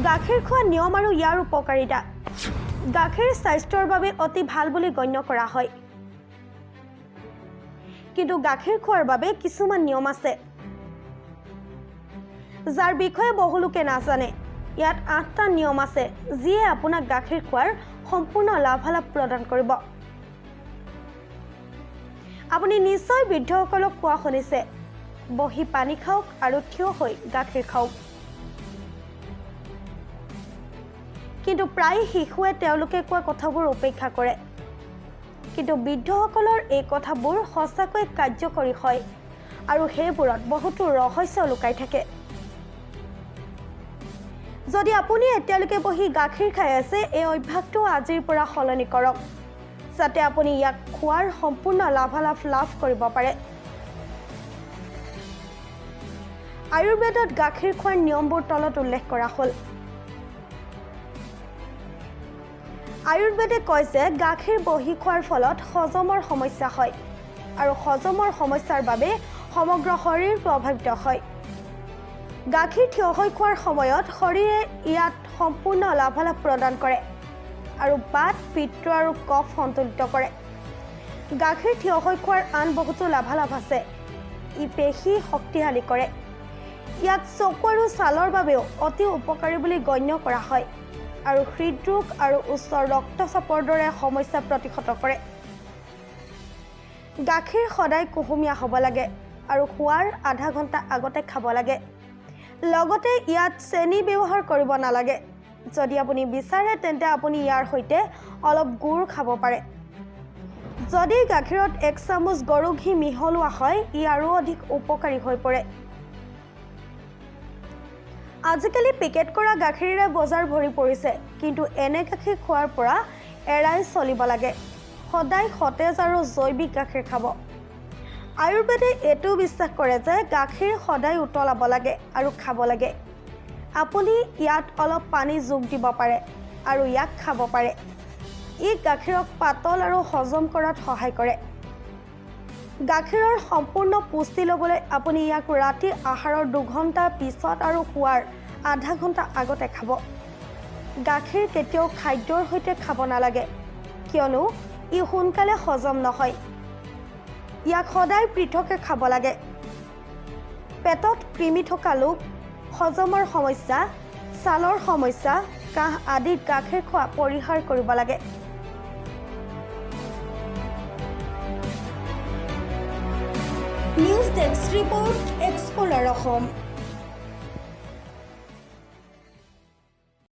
গাখীৰ খোৱা নিয়ম আৰু ইয়াৰ উপকাৰিতা গাখীৰ স্বাস্থ্যৰ বাবে অতি ভাল বুলি গণ্য কৰা হয় কিন্তু গাখীৰ খোৱাৰ বাবে কিছুমান নিয়ম আছে যাৰ বিষয়ে বহু লোকে নাজানে ইয়াত 8টা নিয়ম আছে যিয়ে আপোনাক গাখীৰ খোৱাৰ সম্পূৰ্ণ লাভালাভ প্ৰদান কৰিব আপুনি নিশ্চয় বৃদ্ধসকলক কোৱা শুনিছে বহি পানী খাওক আৰু থিয় হৈ গাখীৰ খাওক কিন্তু প্ৰায় শিশুৱে তেওঁলোকে কোৱা কথাবোৰ উপেক্ষা কৰে কিন্তু বৃদ্ধসকলৰ এই কথাবোৰ সঁচাকৈ কাৰ্যকৰী হয় আৰু সেইবোৰত বহুতো ৰহস্য লুকাই থাকে যদি আপুনি এতিয়ালৈকে বহি গাখীৰ খাই আছে এই অভ্যাসটো আজিৰ পৰা সলনি কৰক যাতে আপুনি ইয়াক খোৱাৰ সম্পূৰ্ণ লাভালাভ লাভ কৰিব পাৰে আয়ুৰ্বেদত গাখীৰ খোৱাৰ নিয়মবোৰ তলত উল্লেখ কৰা হ'ল আয়ুৰ্বেদে কয় যে গাখীৰ বহি খোৱাৰ ফলত হজমৰ সমস্যা হয় আৰু হজমৰ সমস্যাৰ বাবে সমগ্ৰ শৰীৰ প্ৰভাৱিত হয় গাখীৰ থিয় হৈ খোৱাৰ সময়ত শৰীৰে ইয়াত সম্পূৰ্ণ লাভালাভ প্ৰদান কৰে আৰু বাত পিত্ত আৰু কফ সন্তুলিত কৰে গাখীৰ থিয় হৈ খোৱাৰ আন বহুতো লাভালাভ আছে ই পেশী শক্তিশালী কৰে ইয়াক চকু আৰু ছালৰ বাবেও অতি উপকাৰী বুলি গণ্য কৰা হয় আৰু হৃদৰোগ আৰু উচ্চ ৰক্তচাপৰ দৰে সমস্যা প্ৰতিহত কৰে গাখীৰ সদায় কুহুমীয়া হ'ব লাগে আৰু খোৱাৰ আধা ঘণ্টা আগতে খাব লাগে লগতে ইয়াত চেনি ব্যৱহাৰ কৰিব নালাগে যদি আপুনি বিচাৰে তেন্তে আপুনি ইয়াৰ সৈতে অলপ গুড় খাব পাৰে যদি গাখীৰত 1 চামুচ গৰু ঘি মিহলোৱা হয় ই আৰু অধিক উপকাৰী হৈ পৰে আজিকালি পেকেট কৰা গাখীৰেৰে বজাৰ ভৰি পৰিছে কিন্তু এনে গাখীৰ খোৱাৰ পৰা এৰাই চলিব লাগে সদায় সতেজ আৰু জৈৱিক গাখীৰ খাব আয়ুৰ্বেদে এইটো বিশ্বাস কৰে যে গাখীৰ সদায় উতলাব লাগে আৰু খাব লাগে আপুনি ইয়াত অলপ পানী যোগ দিব পাৰে আৰু ইয়াক খাব পাৰে ই গাখীৰক পাতল আৰু হজম কৰাত সহায় কৰে গাখীৰৰ সম্পূৰ্ণ পুষ্টি ল'বলৈ আপুনি ইয়াক ৰাতি আহাৰৰ 2 ঘণ্টা পিছত আৰু শোৱাৰ আধা ঘণ্টা আগতে খাব গাখীৰ কেতিয়াও খাদ্যৰ সৈতে খাব নালাগে কিয়নো ই সোনকালে হজম নহয় ইয়াক সদায় পৃথকে খাব লাগে পেটত কৃমি থকা লোক হজমৰ সমস্যা ছালৰ সমস্যা কাহ আদিত গাখীৰ খোৱা পৰিহাৰ কৰিব লাগে news desk report explorer Assam